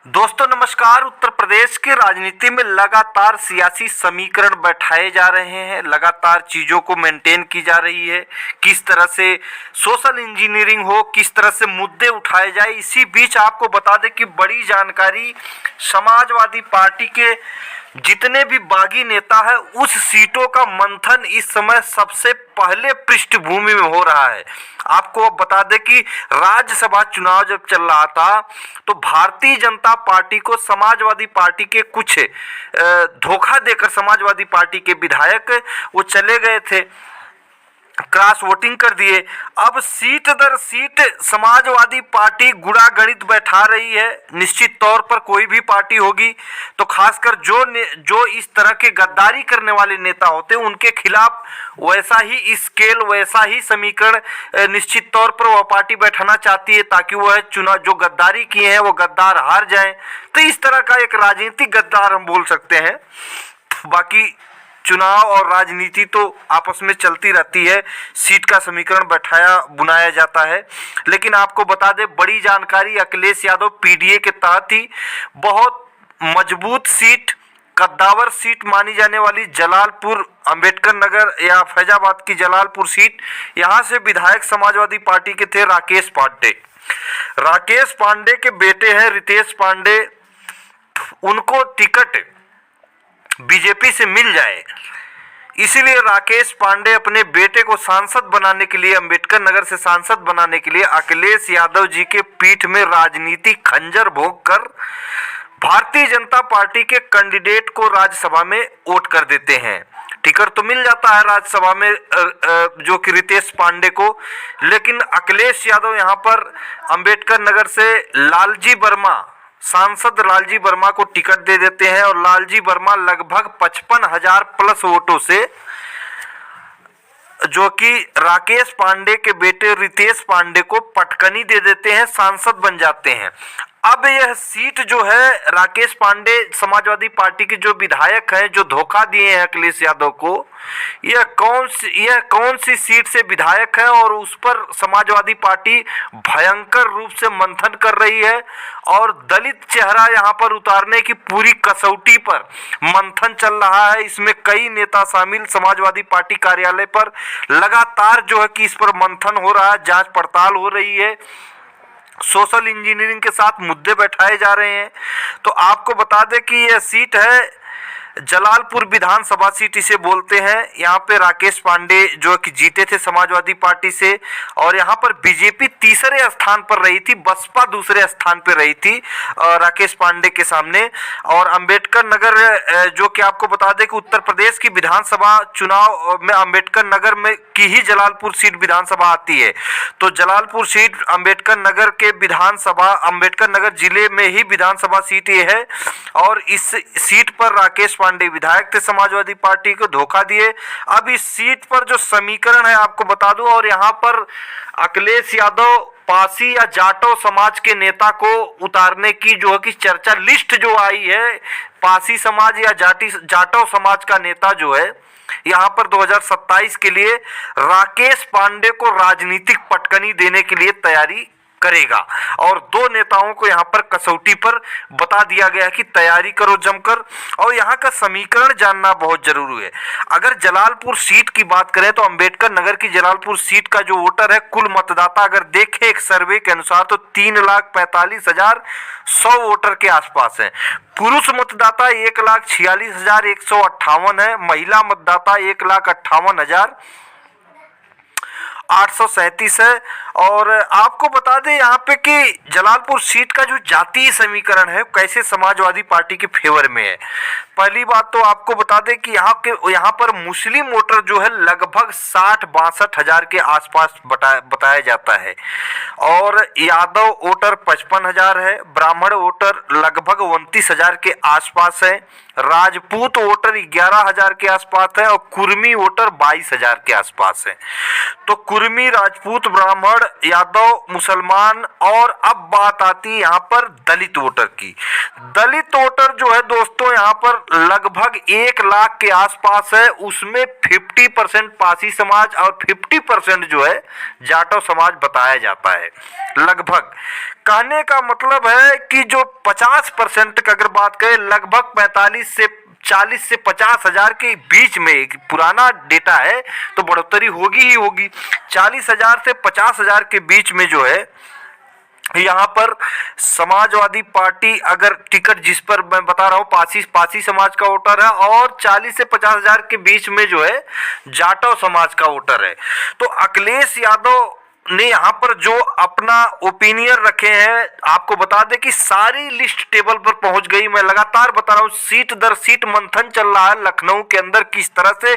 दोस्तों नमस्कार। उत्तर प्रदेश की राजनीति में लगातार सियासी समीकरण बैठाए जा रहे हैं, लगातार चीज़ों को मेंटेन की जा रही है, किस तरह से सोशल इंजीनियरिंग हो, किस तरह से मुद्दे उठाए जाए। इसी बीच आपको बता दें कि बड़ी जानकारी, समाजवादी पार्टी के जितने भी बागी नेता है उस सीटों का मंथन इस समय सबसे पहले पृष्ठभूमि में हो रहा है। आपको अब बता दें कि राज्यसभा चुनाव जब चल रहा था तो भारतीय जनता पार्टी को समाजवादी पार्टी के कुछ धोखा देकर समाजवादी पार्टी के विधायक वो चले गए थे, क्रॉस वोटिंग कर दिए। अब सीट दर सीट समाजवादी पार्टी गुणा गणित बैठा रही है। निश्चित तौर पर कोई भी पार्टी होगी तो खासकर जो इस तरह के गद्दारी करने वाले नेता होते हैं उनके खिलाफ वैसा ही स्केल, वैसा ही समीकरण निश्चित तौर पर वह पार्टी बैठाना चाहती है ताकि वह चुनाव जो गद्दारी किए हैं वो गद्दार हार जाएं। तो इस तरह का एक राजनीतिक गद्दार हम बोल सकते हैं। बाकी चुनाव और राजनीति तो आपस में चलती रहती है, सीट का समीकरण बैठाया बुनाया जाता है। लेकिन आपको बता दें बड़ी जानकारी, अखिलेश यादव पीडीए के तहत ही बहुत मजबूत सीट, कद्दावर सीट मानी जाने वाली जलालपुर अंबेडकर नगर या फैजाबाद की जलालपुर सीट, यहाँ से विधायक समाजवादी पार्टी के थे राकेश पांडे। राकेश पांडे के बेटे हैं रितेश पांडे, उनको टिकट बीजेपी से मिल जाए, इसीलिए राकेश पांडे अपने बेटे को सांसद बनाने के लिए, अंबेडकर नगर से सांसद बनाने के लिए अखिलेश यादव जी के पीठ में राजनीतिक खंजर भोंक कर भारतीय जनता पार्टी के कैंडिडेट को राज्यसभा में वोट कर देते हैं। टिकट तो मिल जाता है राज्यसभा में जो कि रितेश पांडे को, लेकिन अखिलेश यादव यहाँ पर अंबेडकर नगर से लालजी वर्मा, सांसद लालजी वर्मा को टिकट दे देते हैं और लालजी वर्मा लगभग 55,000 प्लस वोटों से, जो कि राकेश पांडे के बेटे रितेश पांडे को पटकनी दे देते हैं, सांसद बन जाते हैं। अब यह सीट जो है राकेश पांडे समाजवादी पार्टी के जो विधायक हैं जो धोखा दिए हैं अखिलेश यादव को, यह कौन सी सीट से विधायक है और उस पर समाजवादी पार्टी भयंकर रूप से मंथन कर रही है और दलित चेहरा यहां पर उतारने की पूरी कसौटी पर मंथन चल रहा है। इसमें कई नेता शामिल, समाजवादी पार्टी कार्यालय पर लगातार जो है कि इस पर मंथन हो रहा है, जांच पड़ताल हो रही है, सोशल इंजीनियरिंग के साथ मुद्दे बैठाए जा रहे हैं। तो आपको बता दें कि यह सीट है जलालपुर विधानसभा सीट इसे बोलते हैं। यहाँ पे राकेश पांडे जो कि जीते थे समाजवादी पार्टी से और यहाँ पर बीजेपी तीसरे स्थान पर रही थी, बसपा दूसरे स्थान पर रही थी राकेश पांडे के सामने। और अंबेडकर नगर जो कि आपको बता दें कि उत्तर प्रदेश की विधानसभा चुनाव में अंबेडकर नगर में की ही जलालपुर सीट विधानसभा आती है। तो जलालपुर सीट अंबेडकर नगर के विधानसभा, अंबेडकर नगर जिले में ही विधानसभा सीट ये है और इस सीट पर राकेश पांडे विधायक थे समाजवादी पार्टी को, धोखा दिए। अब इस सीट पर जो समीकरण है आपको बता दूं, और यहाँ पर अखिलेश यादव पासी या जाटो समाज के नेता को उतारने की जो है कि चर्चा लिस्ट जो आई है, पासी समाज या जाटो समाज का नेता जो है यहाँ पर 2027 के लिए राकेश पांडे को राजनीतिक पटकनी देने के लिए तैयारी करेगा। और दो नेताओं को यहाँ पर कसौटी पर बता दिया गया कि तैयारी करो जमकर। और यहाँ का समीकरण जानना बहुत जरूरी है। अगर जलालपुर सीट की बात करें तो अंबेडकर नगर की जलालपुर सीट का जो वोटर है, कुल मतदाता अगर देखें एक सर्वे के अनुसार तो 3,45,100 वोटर के आसपास है। पुरुष मतदाता 1,46,158 है, महिला मतदाता 1,58,837 है। और आपको बता दें यहाँ पे कि जलालपुर सीट का जो जातीय समीकरण है कैसे समाजवादी पार्टी के फेवर में है। पहली बात तो आपको बता दें कि यहाँ पर मुस्लिम वोटर जो है लगभग 60-62 हजार के आसपास बताया जाता है और यादव वोटर 55,000 है, ब्राह्मण वोटर लगभग 29,000 के आसपास है, राजपूत वोटर 11,000 के आसपास है और कुर्मी वोटर 22,000 के आसपास है। तो कुर्मी, राजपूत, ब्राह्मण, यादव, मुसलमान, और अब बात आती है यहाँ पर दलित वोटर की। दलित वोटर जो है दोस्तों यहाँ पर लगभग 1 लाख के आसपास है। उसमें 50% पासी समाज और 50% जो है जाटव समाज बताया जाता है। लगभग कहने का मतलब है कि जो 50% की अगर बात करें, लगभग 40 से 50 हजार के बीच में, पुराना डेटा है तो बढ़ोतरी होगी ही होगी। 40,000 से 50,000 के बीच में जो है यहाँ पर समाजवादी पार्टी अगर टिकट, जिस पर मैं बता रहा हूँ पासी समाज का वोटर है, और 40 से 50,000 के बीच में जो है जाटव समाज का वोटर है। तो अखिलेश यादव ने यहाँ पर जो अपना ओपिनियन रखे हैं, आपको बता दें कि सारी लिस्ट टेबल पर पहुंच गई। मैं लगातार बता रहा हूँ, सीट दर सीट मंथन चल रहा है लखनऊ के अंदर, किस तरह से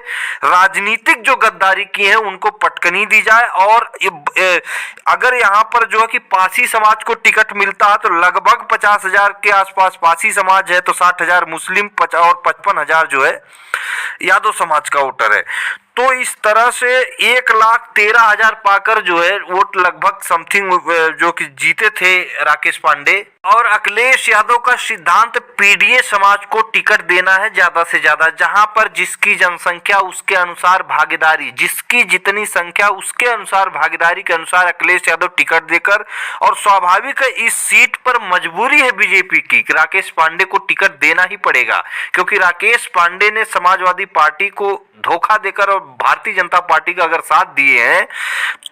राजनीतिक जो गद्दारी की है उनको पटकनी दी जाए। और अगर यहाँ पर जो है कि पासी समाज को टिकट मिलता है तो लगभग 50,000 के आसपास पासी समाज है, तो 60,000 मुस्लिम और 55,000 जो है यादव समाज का वोटर है। तो इस तरह से 1,13,000 पाकर जो है वोट लगभग समथिंग जो कि जीते थे राकेश पांडे। और अखिलेश यादव का सिद्धांत पीडीए समाज को टिकट देना है ज्यादा से ज्यादा, जहां पर जिसकी जनसंख्या उसके अनुसार भागीदारी, जिसकी जितनी संख्या उसके अनुसार भागीदारी के अनुसार अखिलेश यादव टिकट देकर, और स्वाभाविक है इस सीट पर मजबूरी है बीजेपी की, राकेश पांडे को टिकट देना ही पड़ेगा, क्योंकि राकेश पांडे ने समाजवादी पार्टी को धोखा देकर और भारतीय जनता पार्टी का अगर साथ दिए हैं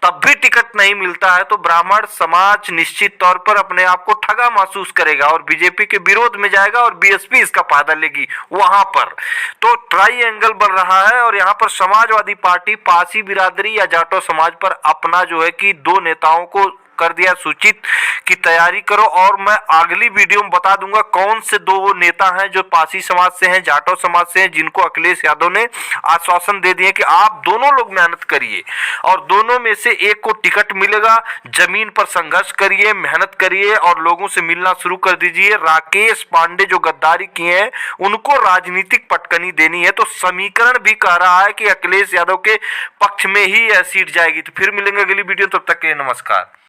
तब भी टिकट नहीं मिलता है, तो ब्राह्मण समाज निश्चित तौर पर अपने आप को ठगा महसूस करेगा और बीजेपी के विरोध में जाएगा और बीएसपी इसका फायदा लेगी वहां पर। तो ट्राई एंगल बन रहा है और यहाँ पर समाजवादी पार्टी पासी बिरादरी या जाटो समाज पर अपना जो है कि 2 नेताओं को कर दिया सूचित की तैयारी करो। और मैं अगली वीडियो में बता दूंगा कौन से 2 नेता हैं जो पासी समाज से हैं, जाटव समाज से हैं, जिनको अखिलेश यादव ने आश्वासन दे दिए कि आप दोनों लोग मेहनत करिए और दोनों में से एक को टिकट मिलेगा। जमीन पर संघर्ष करिए, मेहनत करिए और लोगों से मिलना शुरू कर दीजिए। राकेश पांडे जो गद्दारी किए हैं उनको राजनीतिक पटकनी देनी है। तो समीकरण भी कह रहा है कि अखिलेश यादव के पक्ष में ही यह सीट जाएगी। तो फिर मिलेंगे अगली वीडियो, तब तक के नमस्कार।